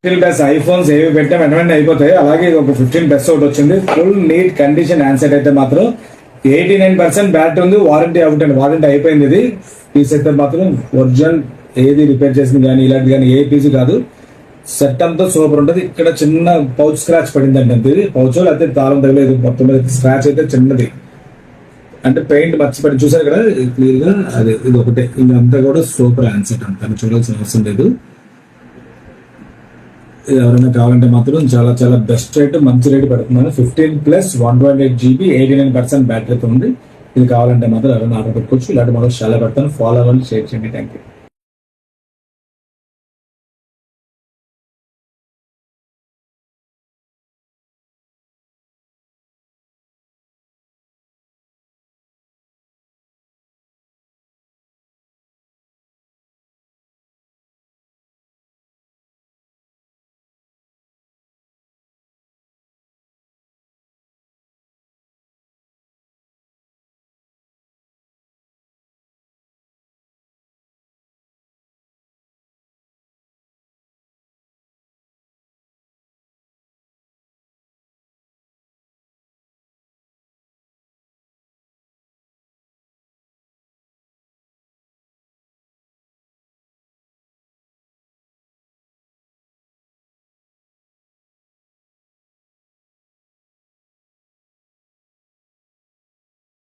Plus iPhones ఏవి పెట్టా వెంటనే అయిపోతాయి. అలాగే ఒక 15 ప్లస్ ఒకటి వచ్చింది. ఫుల్ నీట్ కండిషన్ హ్యాండ్సెట్ అయితే మాత్రం 89% బ్యాటరీ ఉంది. వారంటీ అవుట్ అండి, వారంటీ అయిపోయింది. ఇది పీస్ అయితే మాత్రం ఒరిజినల్, ఏది రిపేర్ చేసింది కానీ ఇలాంటి కానీ ఏ పీస్ కాదు. సెట్ అంతా సూపర్ ఉంటుంది. ఇక్కడ చిన్న పౌచ్ స్క్రాచ్ పడింది అంటే ఇది పౌచ్ అయితే తాళం తగలేదు, మొత్తం స్క్రాచ్ అయితే చిన్నది అంటే పెయింట్ మర్చిపడి చూసారు కదా క్లియర్ గా. అదే ఇది ఒకటే, ఇదంతా కూడా సూపర్ హ్యాండ్సెట్ అంతా చూడాల్సిన అవసరం లేదు. ఎవరైనా కావాలంటే మాత్రం చాలా చాలా బెస్ట్ రేట్, మంచి రేట్ పెడుతున్నాను. 15 ప్లస్ 128 GB 89% బ్యాటరీతో ఉంది. ఇది కావాలంటే మాత్రం ఎవరైనా ఆర్డర్ పెట్టుకోవచ్చు. ఇలాంటి మోడల్స్ చాలా పెడతాను. ఫాలో అవ్వండి, షేర్ చేయండి. Thank you.